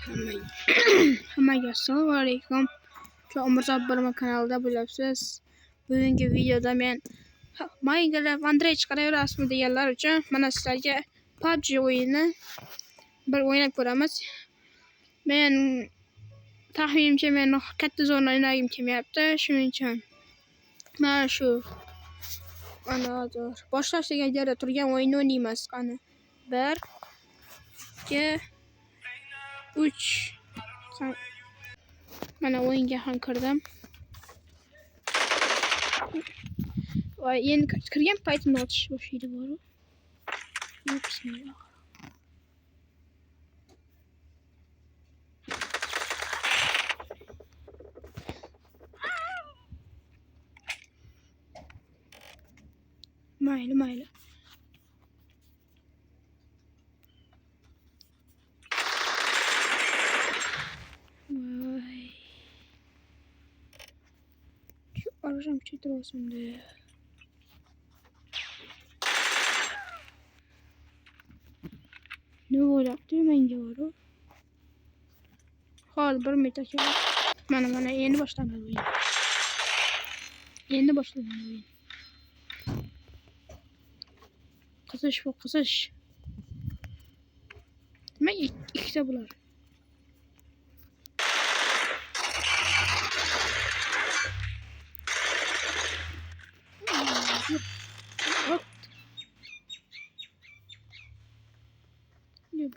Hammaga assalomu alaykum. Umrzoq Birma kanalida bo'libsiz. Bugungi videoda men Minecraft Android chiqaraverasizmi deganlar uchun mana sizlarga PUBG o'yinini bir o'ynab ko'ramiz. Men taxminimcha men katta zo'rni o'ynagim kelmayapti. Shuning uchun mana shu boshlash degan joyda turgan o'yinni o'ynaymiz. Qani 1 2 3 mana o'yinga ham kirdim. Va endi kirgan paytimda otish boshlaydi bor-ku. Bismillah. Mayli. Vay. Şu arayacağım çetir olsun diye. Ne olacaktı menge var o. Hal bir metak ya. Mana yeni başlandı oyun. Yeni başladı oyun. Kızış. Demek ikisi bular.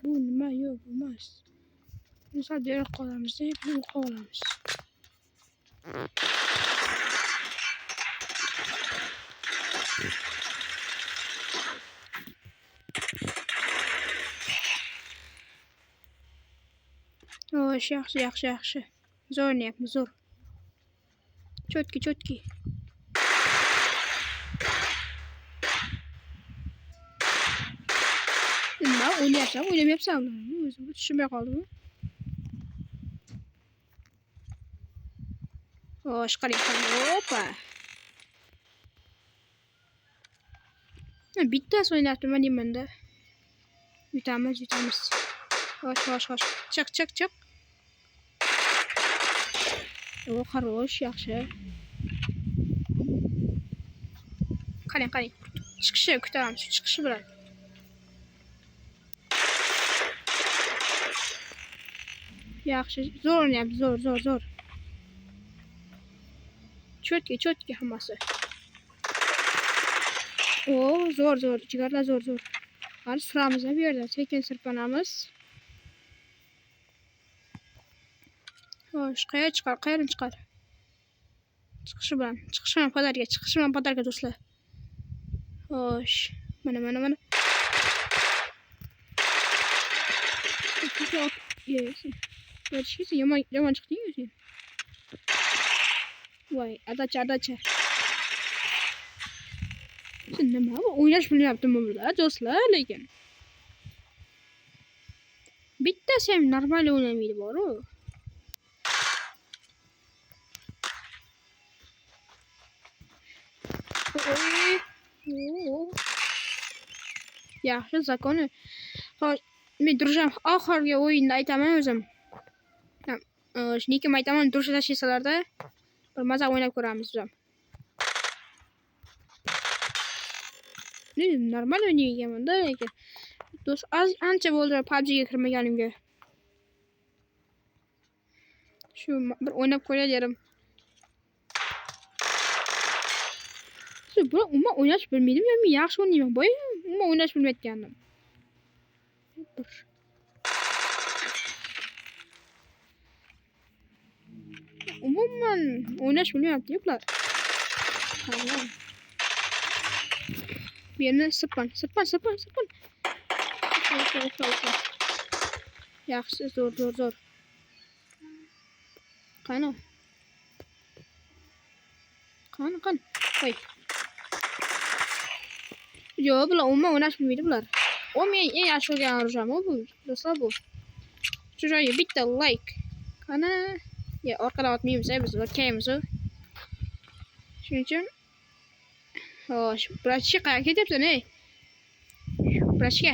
Bu nima yo'q emas. Biz sadece qolamiz deb bu qolamiz. Yaxshi. Zo'r o'ynayapmiz, zo'r. Chotki. Nima o'ynayapsan? O'zim tushunmay qoldim. Qarang. Hoppa. Bittasi o'ynayapti, men deyman-da. Yutamiz. Xo'sh. Chiq. Xo'sh, yaxshi. Qarang. Chiqishi kutamiz, chiqishi bilan. Yaxshi, zo'r o'ynayapti, zo'r. Chotki hammasi. Zo'r, jigarlar zo'r. Hali suramiz bu yerda, sekin sirpanamiz. Xo'sh, qayerdan chiqar? Chiqishi bilan padarga do'stlar. Xo'sh, mana. Yomon chiqding-ku sen. Voy, adacha. Sen nima bu? O'ynash bilmayaptimi bular, do'stlar, lekin. Bittasi ham normal o'ynamaydi bor-ku. Yaxshi, zakoni. Xo'sh, men durjam oxirgi o'yinda aytaman o'zim. Shuniki aytaman, durja tashlaysalarda bir maza o'ynab ko'ramiz o'zim. Normal o'ynayganman-da, lekin do'st ancha bo'ldi PUBG ga kirmaganimga. Shu bir o'ynab ko'ray dedim. Bu umuman o'ynash bilmaydim, men yaxshi o'ynayman. Boy umuman o'ynash bilmayotgandim. Umuman o'ynash bilmayapti bular. Bu yerni sirpan. Yaxshi, zo'r. Qani. Qo'y. Yo'q, bular umuman o'ynash bilmaydi bular. Men eng yaxshi o'rgangan o'rjam bu. Do'stlar bu. Shu joyga bitta like. Qani. Orqadan otmaymiz, biz o'rkaymiz. Shuning uchun xo'sh, brachka qayerga ketyapsan, ey? Brachka.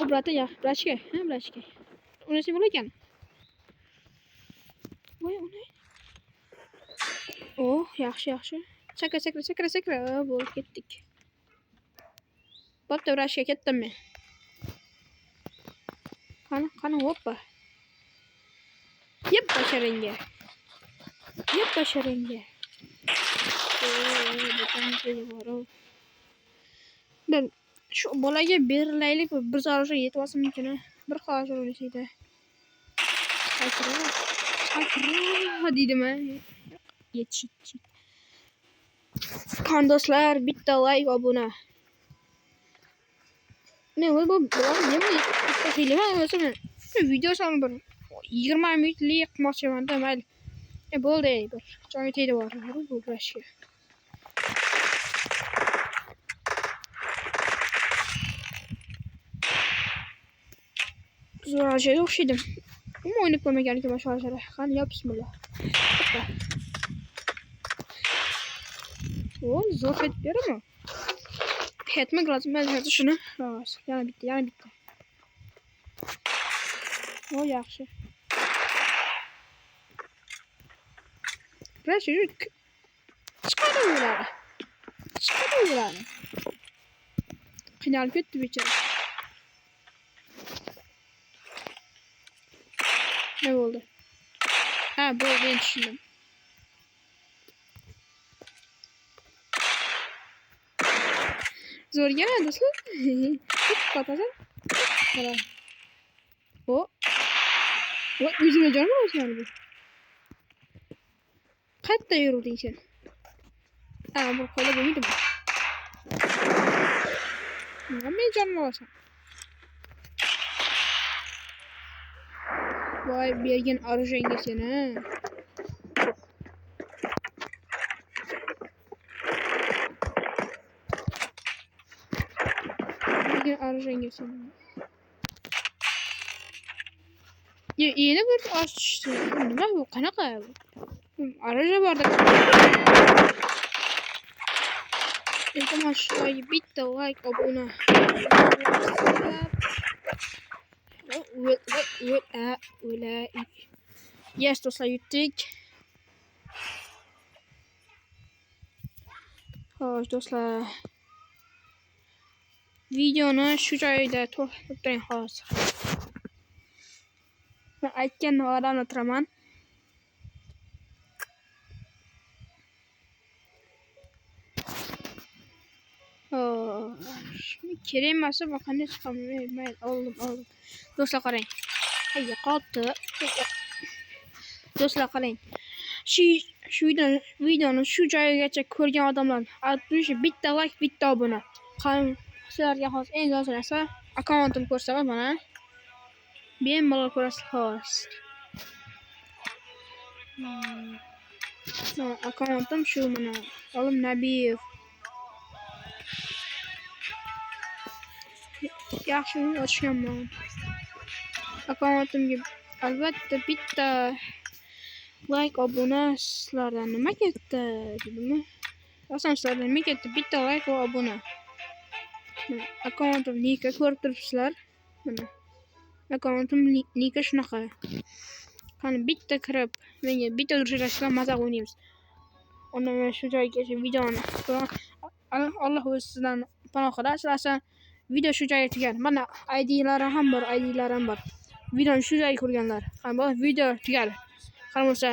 Bu brata ya, brachka, ha, brachka. Unisi bo'lar ekan. Voy, uni. Oh, yaxshi. Sakra. Bo'lib ketdik. Bo'pti, brachka ketdim men. Qani, hoppa. Yep basharangga. Ben şu bolaga berilaylik bir zarur yetib olsa mumkin. Bir hozir o'lsaydi. Sakra deydimi? Yetishdi. Qandoshlar, bitta like, obuna. Ne bu nima bitta film emasmi? Video soni bir 20 minutlik qilmoqchiman-da, mayli. Bo'ldi, bir joyi tegdi bor bu brashga. Zo'r şey o'xshaydi. Umuman o'ynab ko'rmagan ekanman shu narsalar. Qani, yo bismillah. O, zo'r fet berami? Petmi lazım ben hozir shuni. Xo'sh, yana bitta. O, yaxshi. Biraz chiqaraveradi. Qiynalib ketdi bechora. Ne oldu? Ha, bo'ldi, men tushundim. Zo'r yana do'stlar. Qatasan. Qarang. O. Voy, o'zimga jon urasizlar bu. Qayerda yuruvding sen? Ha, bu qo'li bo'lmaydimi? Men jonimni olasan. Voy, bergin orjenga seni. Bergin orjenga seni. Yeni bir açtı. Nima bu? Qanaqa bu? Araja borda. Iltimos shunday bitta like obuna. Yes, do'stlar, yutdik. Xo'sh, do'stlar. Videoni shu joyda to'xtatang hozir. Ben aytgan odamni turaman. Kerak emas, bu qanday chiqaman? Oldim. Do'stlar qarang. Hayya qoldi. Do'stlar qarang. Shu videoni shu joyigacha ko'rgan odamlar, albatta bitta like, bitta obuna. Qani sizlarga hozir eng zo'r narsa akkauntimni ko'rsataman mana. Bemalol ko'rasiz hozir. Akkauntim shu mana. Olim Nabiyev. Yaxshi ochganman. Akkauntimga albatta bitta like obuna sizlardan nima ketdi dedimmi? Aslida sizlardan nima ketdi? Bitta like va obuna. Mana akkauntim nika ko'rib turibsizlar. Mana akkauntim nika shunaqa. Qani bitta kirib, menga bitta urishlar mazza o'ynaymiz. Unda men shu joygacha videoni Alloh o'zi sizdan panoh qilsin. Video shu joyga tugadi. Mana ID'larim bor. Videoni shu joyga ko'rganlar. Qani bu video tugadi. Qani bo'lsa